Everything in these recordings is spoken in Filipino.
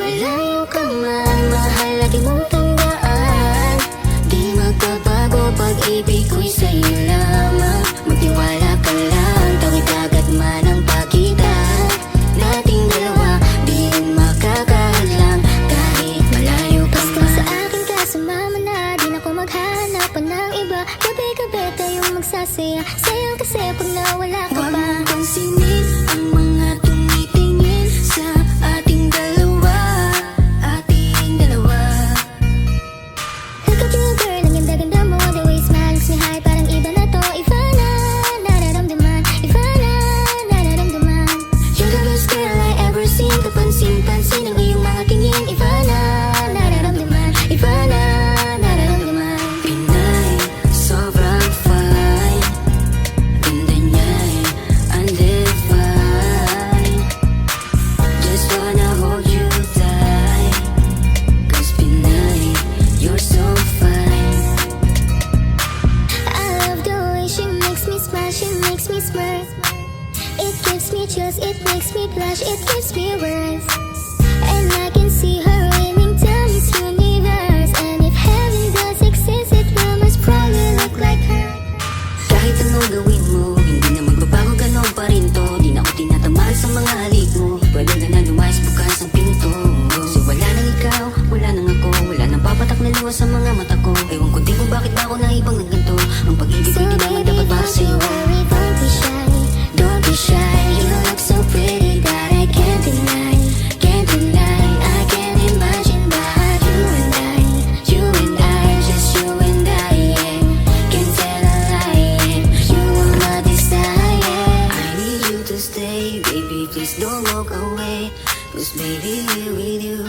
malayo ka man, mahal lagi mong tandaan. Di magbabago, pag-ibig ko'y sa'yo lamang. Magtiwala ka lang, tawid agad man ang pagitan nating dalawa. Di yun makakahadlang kahit malayo ka man. Basta sa akin ka, sumama na, di na ko maghanap pa ng iba. Gabi-gabi tayong magsasaya, sayang kasi pag nawala ka pa. Huwag mong pansinin ang mga tumitingin sa ating dalawa, ating dalawa. Look at you girl, ang ganda-ganda mo, the way you smile makes me high, parang iba na to. Iba na, nararamdaman, iba na, nararamdaman. You're the best girl I ever seen, kapansin-pansin ang iyong mga tingin. Iba na, nararamdaman, iba na, nararamdaman. Pinay, sobrang fine, ganda niya'y undefined. Just wanna hold you tight, 'cause Pinay, you're so fine. I love the way she makes me smile, she makes me smirk. It gives me chills, it makes me blush, it gives me words. And I can see her aiming down this universe. And if heaven does exist, it will most probably look like her. Kahit anong gawin mo, hindi na magbabago, ganon pa rin to. Di na ako tinatamaan sa mga halik mo. Pwede ka na lumayas, bukas ang pinto. Kasi wala nang ikaw, wala nang ako, wala nang papatak na luha sa mga mata ko. Ewan ko din kung bakit ba ako naibang ng ganito. Ang pag-ibig ko'y di naman dapat para sa'yo. Don't be shy, don't be shy. You look so pretty that I can't deny, can't deny. I can't imagine but you and I, just you and I, yeah. Can't tell a lie, yeah. You are my desire. I need you to stay, baby, please don't walk away. 'Cause baby, here with you,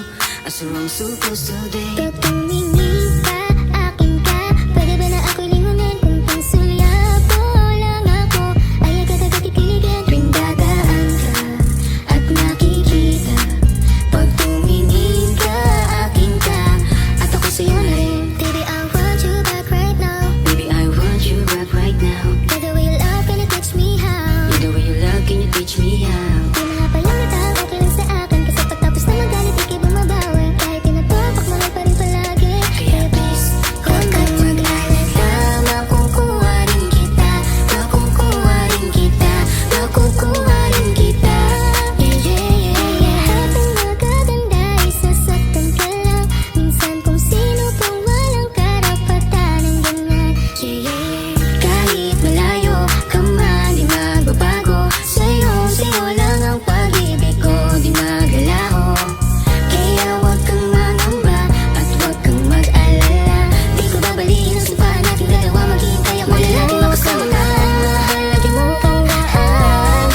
as wrong supposed to day. Pag tumingin ka, akin ka, pwede ba na ako'y lingunin? Kung pansulyapo lang ako, ay agad-agad kikiligin. Tuwing dadaan ka at nakikita, pag tumingin ka, akin ka, at ako sa'yo na rin. Baby, I want you back right now. Baby, I want you back right now. By the way you love, can you teach me how? By the way you love, can you teach me how? Di mahapalang itaw, okay lang sa akin. Kasi pagtapos na magalit, ikay bumabawi. Kahit tinatopak mo lang pa rin palagi. Kaya please, huwag kang mag-alala. Makukuha rin kita, makukuha rin kita, makukuha rin kita. Yeah, yeah, yeah, yeah. Habang magaganda, isasaktan ka lang. Minsan kung sino pang walang karapatan ng ganyan. Yeah, yeah, yeah. Kahit malayo ka man, di magbabago. Sa'yo lang ang pag-ibig ko, di maglalaho. Kaya huwag kang mangamba at huwag kang mag-alala. Di ko babaliin ang sumpaan nating dalawa. Maghihintay ako na laging makasama ka. Mahal lagi mong tandaan.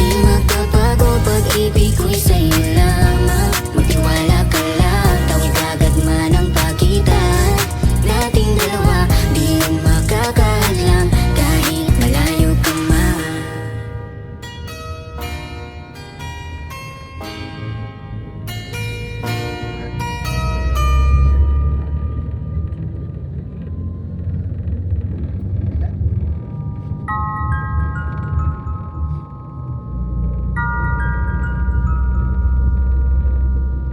Di magbabago, pag-ibig ko'y sa'yo lamang. Magtiwala ka lang, tawid agad man ang pagitan nating dalawa. Di yun makakahadlang kahit malayo ka man.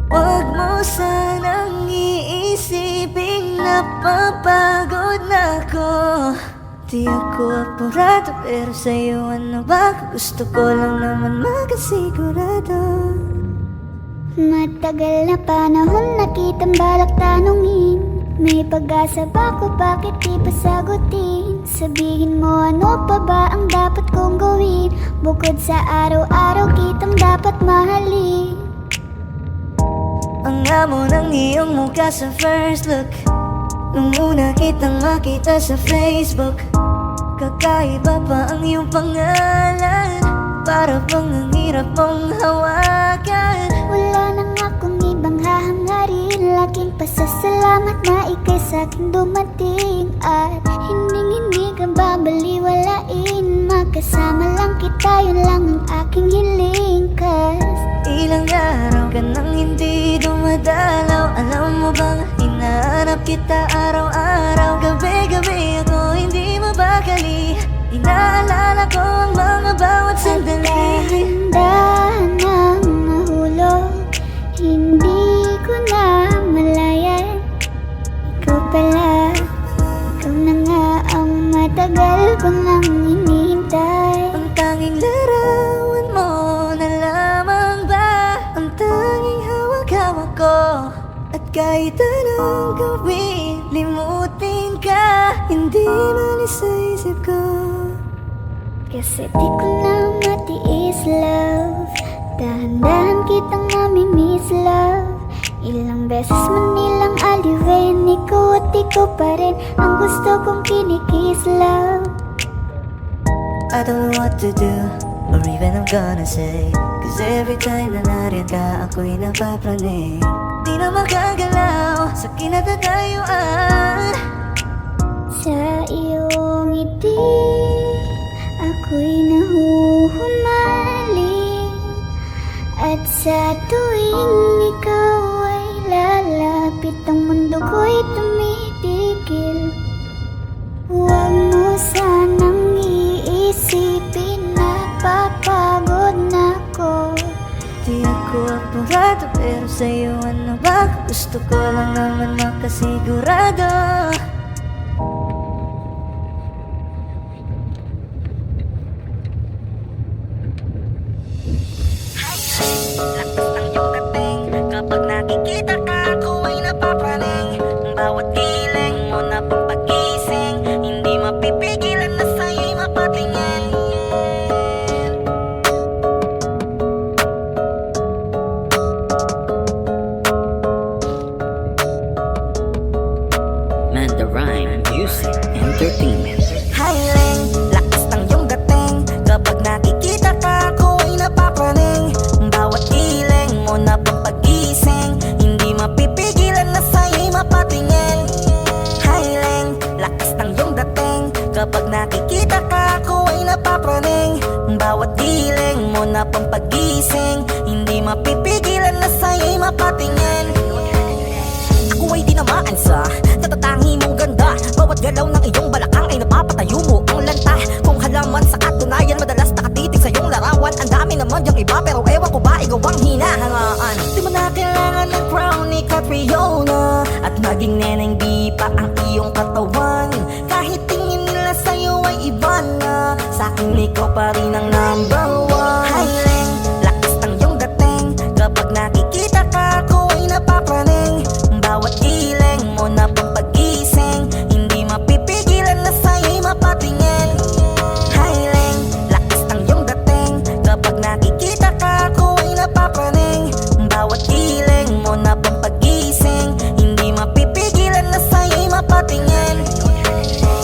Huwag mo sanang iisiping napapagod na ako. Di ako apurado, pero sa'yo ano ba? Gusto ko lang naman makasigurado. Matagal na panahon nakitang balak tanungin. May pag-asa ba ko, bakit di pa sagutin? Sabihin mo ano pa ba ang dapat kong gawin? Bukod sa araw-araw kitang dapat mahalin. Ang amo ng iyong mukha sa first look, nung una kitang makita sa Facebook. Kakaiba pa ang iyong pangalan, para bang ang hirap mong hawakan. Wala nang akong ibang hahangarin, laking pasasalamat na ika'y sa'kin dumating. At hindi ka babaliwalain, magkasama lang kita, yun lang ang aking hiling. 'Cause ilang araw ka nang hindi dumadalaw. Alam mo bang hinahanap kita araw-araw? Gabi-gabi ako hindi mabakali, inaalala ko ang mga bawat sandali. dahan-dahan nang mahulog, hindi ko lang hinihintay. Ang tanging larawan mo na lamang ba ang tanging hawak-hawak ko. At kahit anong gawin, limutin ka, hindi malis sa isip ko. Kasi di ko na matiis, love. Dahan-dahan kitang mamimiss, love. Ilang beses man nilang aliwin, ikaw at ikaw pa rin ang gusto kong kinikiss, love. I don't know what to do, or even I'm gonna say. Cause every time na nariyan ka, ako'y napapraning. Di na makagalaw sa kinatatayuan. Sa iyong ngiti, ako'y nahuhumaling. At sa tuwing ikaw ay lalapit, ang mundo ko'y tumitigil. Huwag mo sanang iisipin na papagod na ako. Di ako apurado, pero sa'yo ano ba? Gusto ko lang naman makasigurado. Lakas ng iyong dating, kapag nakikita ka, ako ay napapraning. Bawat giling mo na pagpagising, hindi mapipigilan na sa'yo'y mapatingin. Manda Rhyme Music Entertainment. Highling, lakas ng iyong dating, kapag nakikita ka, ako ay napapraning. Bawat giling mo na pagpagising, hindi mapipigilan na sa'yo'y mapatingin. Highling, lakas ng iyong dating, kapag nakikita ka, ako ay napapraning. Bawat giling mo na pampagising, hindi mapipigilan na sa'yo'y mapatingin. Ako ay tinamaan sa katatangi mong ganda. Bawat galaw ng iyong balakang ay napapatayo mo ang lanta. Kung halaman sa katunayan, madalas nakatitig sa iyong larawan. Ang dami naman diyang iba, pero ewan ko ba ikaw ang hinahangaan. Di mo na kailangan ng crown ni Catriona, at maging neneng di pa ang iyong katawan. Kahit tingin nila sa'yo ay iba na, sa'kin ikaw pa rin ang number one. Highling, lakas ng iyong dating, kapag nakikita ka, ako ay napapraning. Bawat giling mo na pampagising, hindi mapipigilan na sa'yo'y mapatingin. Highling, lakas ng iyong dating, kapag nakikita ka, ako ay napapraning. Bawat giling mo na pampagising, hindi mapipigilan na sa'yo'y mapatingin.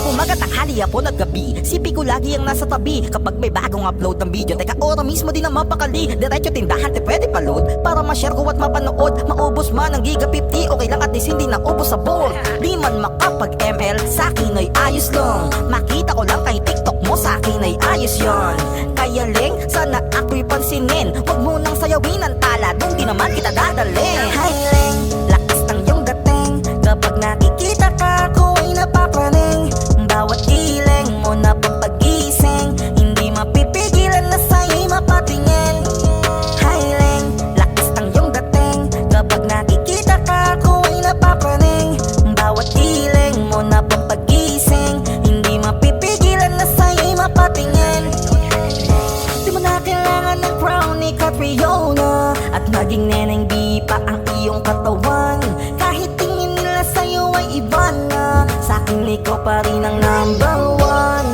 Umaga, tanghali, hapon at gabi, sipi ko lagi ang nasa tabi. Kapag may bagong upload ng video, teka ora mismo din ang mapakali. Diretso tindahan, te pwede pa-load, para ma-share ko at mapanood. Maubos man ang giga 50, okay lang at least hindi na ubos sa ball. Di man makapag ML, sa'kin ay ayos lang. Makita ko lang kay TikTok mo, sa'kin ay ayos yon. Kaya ling, sana ako'y pansinin. Huwag mo nang sayawin ang tala, dun di naman kita dadalhin. Highling, lakas ng iyong dating, kapag nakikita ka, ako ay napapraning. Bawat giling mo na pampagising, hindi mapipigilan na sa'yo'y mapatingin. Highling, lakas ng iyong dating, kapag nakikita ka, ako ay napapraning. Bawat giling mo na pampagising, hindi mapipigilan na sa'yo'y mapatingin. Di mo na kailangan ng crown ni Catriona, at maging neneng di pa ang iyong katawan. Kahit tingin nila sa'yo ay iba na, sa'kin ikaw pa rin ang number one.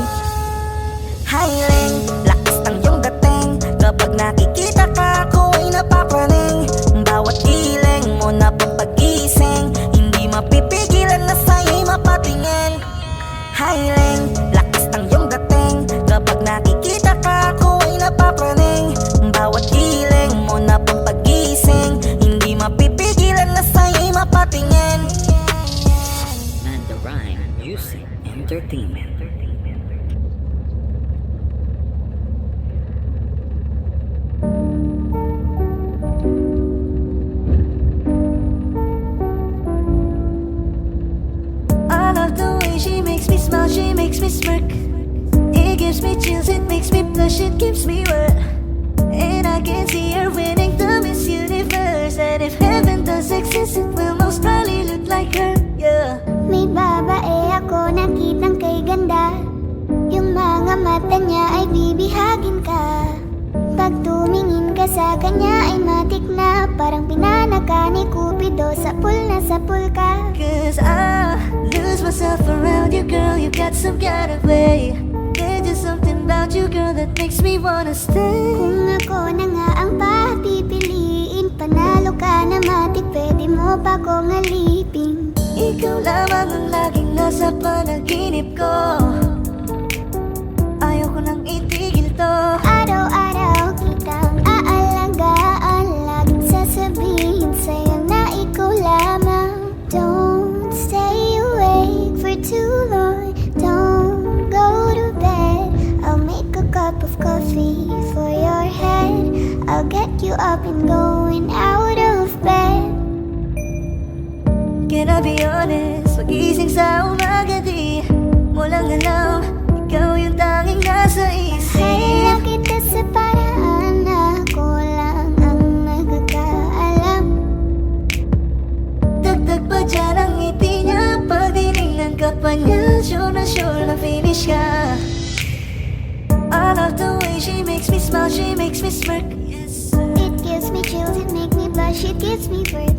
Highling, lakas ng iyong dating, kapag nakikita ka, ako ay napapraning. Bawat giling mo na pampagising, hindi mapipigilan na sa'yo'y mapatingin. Highling, lakas ng iyong dating, kapag nakikita ka, ako ay napapraning. Bawat giling mo na pampagising, hindi mapipigilan na sa'yo'y mapatingin. Manda Rhyme Music Entertainment. I love the way she makes me smile, she makes me smirk. It gives me chills, it makes me blush, it gives me wet. And I can see her winning the Miss Universe. And if heaven does exist, it will most probably look like her, yeah. May babae ako nakitang kay ganda, yung mata niya ay bibihagin ka. Pag tumingin ka sa kanya ay matik na parang pinanaka ni Cupido, sapul na sapul ka. Cause I lose myself around you, girl. You got some kind of way. There's just something about you, girl, that makes me wanna stay. Kung ako na nga ang papipiliin, panalo ka na matik, pwede mo pa kong alipin. Ikaw lamang ang laging nasa panaginip ko. Ayoko nang itigil to. Araw-araw kitang aalagaan, laging sasabihin sa'yo na ikaw lamang. Don't stay awake for too long, don't go to bed. I'll make a cup of coffee for your head, I'll get you up and going out of bed. Can I be honest? Pagising sa umaga di mo lang alam, ikaw yung tanging nasa isip. Kaya kita sa paraan na ako lang ang nagkakaalam. Dagdag pa dyan ang ngiti niya, pag tinignan ka pa niya, sure na finish ka. I love the way she makes me smile, she makes me smirk. Yes. It gives me chills, it makes me blush, it gives me birth.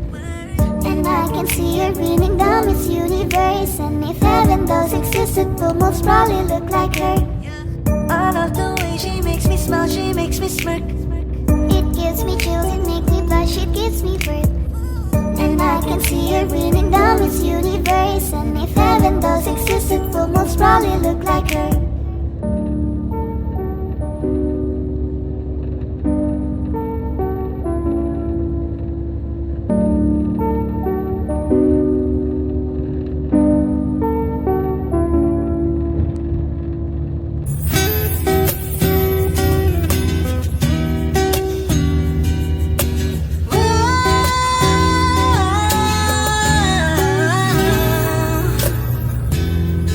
And I can see her beaming down Miss Universe. And if heaven does exist, it will most probably look like her. I love the way she makes me smile, she makes me smirk. It gives me chills, it makes me blush, it gives me birth. And I can see her beaming down Miss Universe. And if heaven does exist, it will most probably look like her.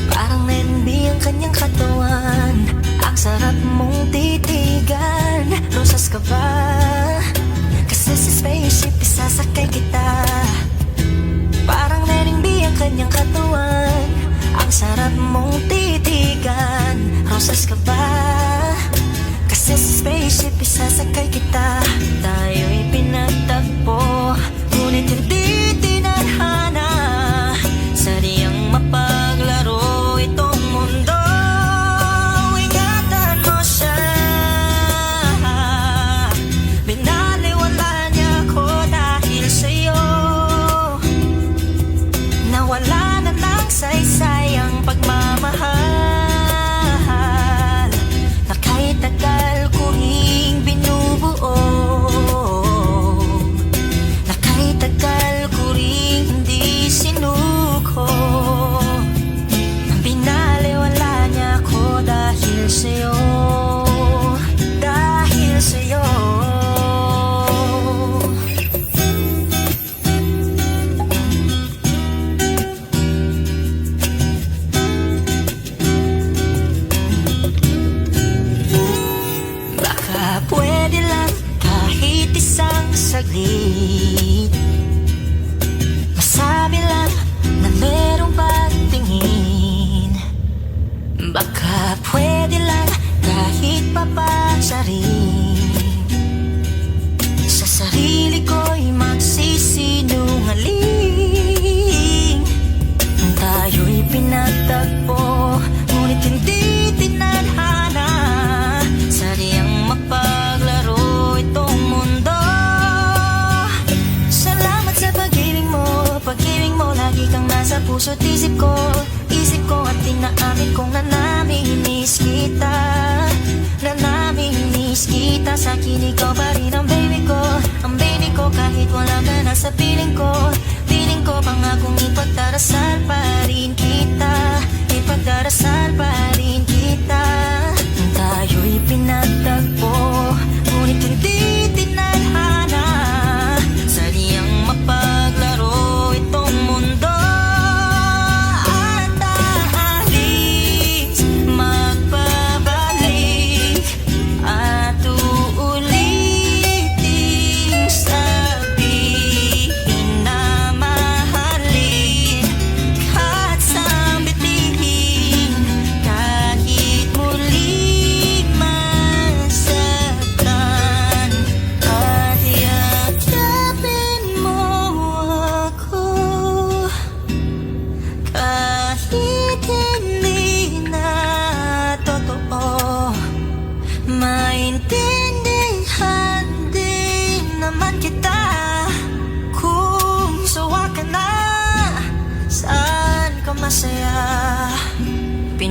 Parang NB ang kanyang katawan, ang sarap mong titigan. Rosas ka ba? Kasi sa spaceship isasakay kita. Parang NB ang kanyang katawan, ang sarap mong titigan. Rosas ka ba? Kasi sa spaceship isasakay kita. Tayo'y pinagtagpo, ngunit hindi tinadhana. Sadyang mapaglaro itong mundo. Ingatan mo siya, binaliwala niya ako dahil sa'yo. Nawala na ng saysay ang pagmamahal na kahit tagal ko ring binubuo, na kahit tagal ko ring hindi sinuko. Binaliwala niya ako dahil sa'yo, dahil sa'yo. Baka pwede lang kahit isang saglit, masabi lang na merong pagtingin. Baka pwede lang kahit papasarin, sa sarili ko'y magsisinungaling. Tayo'y pinagtagpo, ngunit hindi tinadhana. Sadyang mapaglaro itong mundo. Salamat sa pag-ibig mo, lagi kang nasa puso't isip ko. Isip ko at tinaamin kong nanamimiss kita, nanamimiss kita. Sa akin ikaw pa rin ang baby ko, kahit wala ka na sa piling ko. Piling ko pangakong ipagdarasal pa rin kita, ipagdarasal pa rin kita. Tayo'y pinagtagpo, ngunit hindi tinadhana. Sadyang mapaglaro itong mundo. At aalis, magpabalik, at uulitin sabihin na mahalin. Kahit sambitin,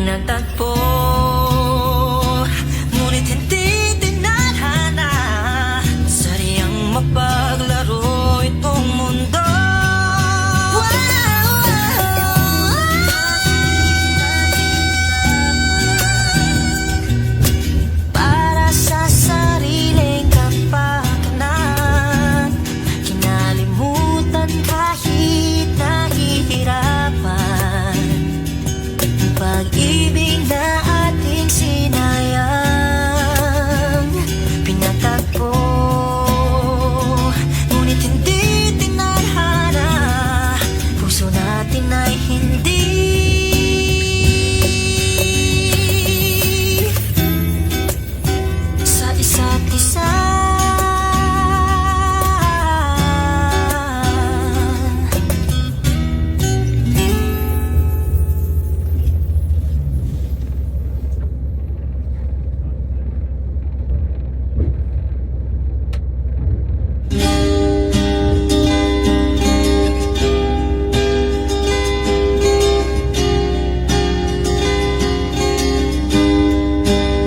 pinagtagpo, ngunit hindi tinadhana. Sadyang mapaglaro itong mundo. Para sa sariling kapakanan, kinalimutan kahit nahihirapan. Pag-ibig na ating sinayang, pinatagpo, ngunit hindi tinadhana. Puso natin ay hindi sa isa't isa.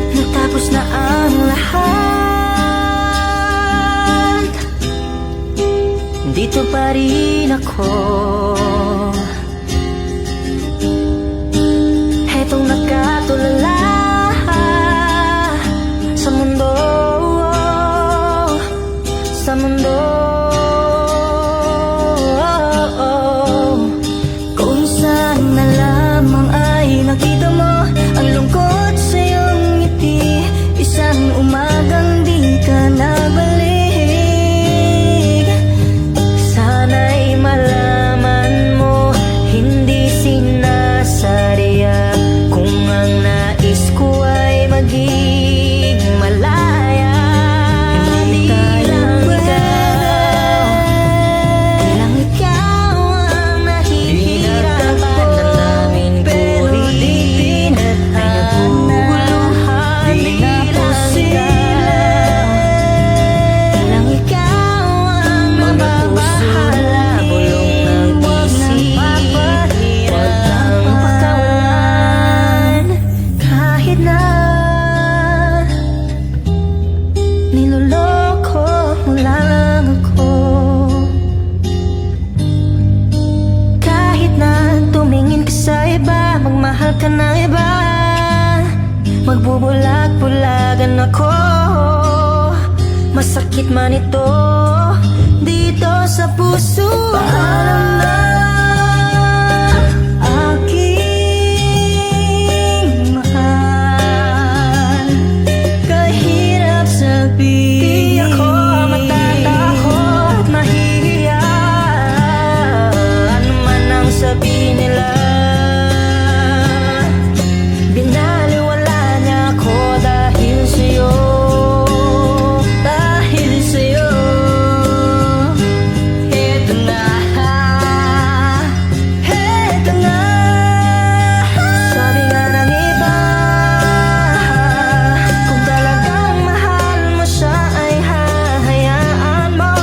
Natapos na ang lahat, dito pa rin ako. Hetong nakatulala sa mundo, sa mundo. Kung saan na lamang ay nakita mo ang lungkot sa iyong ngiti, isang umagang di ka nabalik. Sana'y malaman mo, hindi sinasadya. Kung ang nais ko ay maging malaya, hindi lang ikaw ang nahihirapan na namin buuin. Ay naguguluhan, di lang ikaw ang mababahala. Bulong ng isip, huwag kang pakawalan. Kahit na niloloko mo lang ako, kahit na tumingin ka sa iba, magmahal ka ng iba, magbubulag-bulagan ako. Masakit man ito dito sa puso. Paalam na aking mahal, kahirap sabihin. Di ako matatakot, mahihiya, ano man ang sabihin nila. Binaliwala niya ako dahil sa'yo, dahil sa'yo. Eto na, eto na. Sabi nga ng iba, kung talagang mahal mo siya ay hahayaan mo,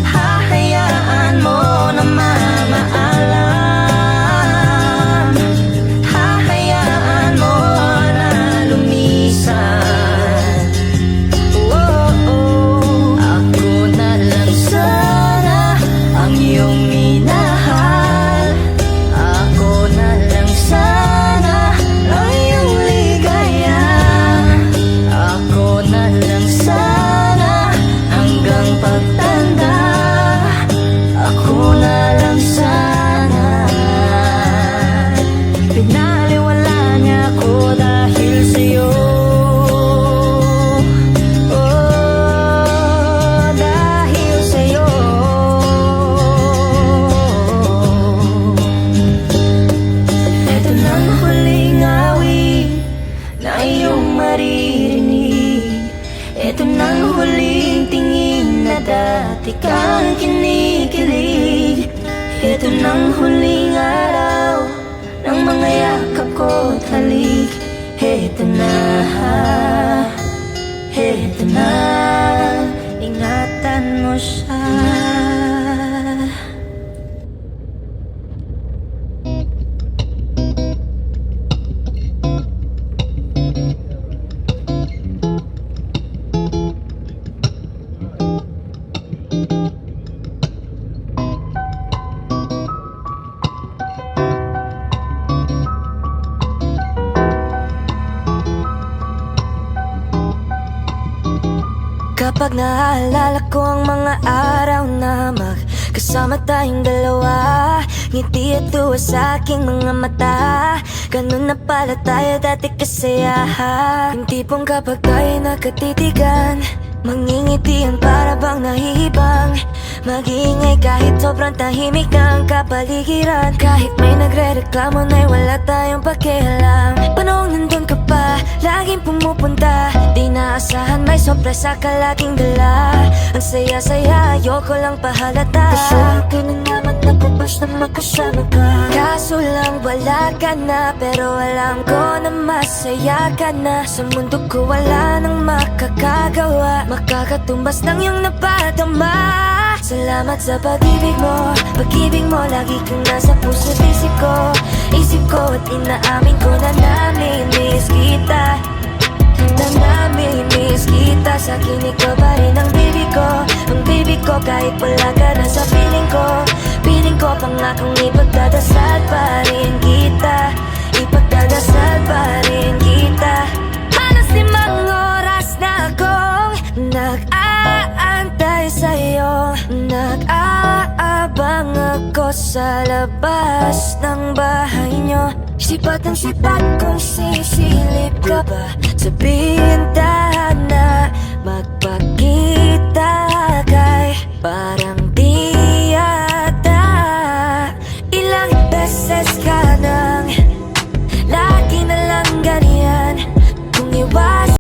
hahayaan mo na mamaalam, hahayaan mo na lumisan. Ako na lang sana ang iyong minahal, ako na lang sana ang iyong ligaya, ako na lang sana hanggang pagtanda, ako na lang sana. Pinaliwala niya ako dahil sa'yo. Dahil sa'yo. Ito nang huling awit na iyong maririnig. Ito nang huling tingin na dati kang kinikilig. Ito nang huling araw ng mga yakap ko't halik. Ito na, ito na, ingatan mo siya. Kapag naaalala ko ang mga araw na magkasama tayong dalawa, ngiti at tuwa sa aking mga mata. Ganun na pala tayo dati kasaya. Yung tipong kapag tayo nagkatitigan, mangingitian para bang nahihibang. Mag-iingay kahit sobrang tahimik na ang kapaligiran. Kahit may nagre-reklamo na'y wala tayong pakialam. Panahong nandun ka pa, laging pumupunta. Di naasahan may sorpresa ka laging dala. Ang saya-saya, ayoko lang pahalata. Kasi ka na naman napupas na magkasama ka. Kaso lang wala ka na, pero alam ko na masaya ka na. Sa mundo ko wala nang makakagawa, makakatumbas ng iyong napadama. Salamat sa pag-ibig mo, pag-ibig mo lagi kang nasa puso't isip ko at inaamin ko na namimiss kita. Na namimiss kita, sa akin ikaw pa rin ang baby ko kahit wala ka na sa piling ko pangakong ipagdadasal pa rin kita, ipagdadasal pa rin kita. Halos 5 oras na akong nag-aantay sa'yo, nag-aabang ako sa labas ng bahay nyo. Sipat ang sipat kung sisilip ka ba sa bintana, magpakita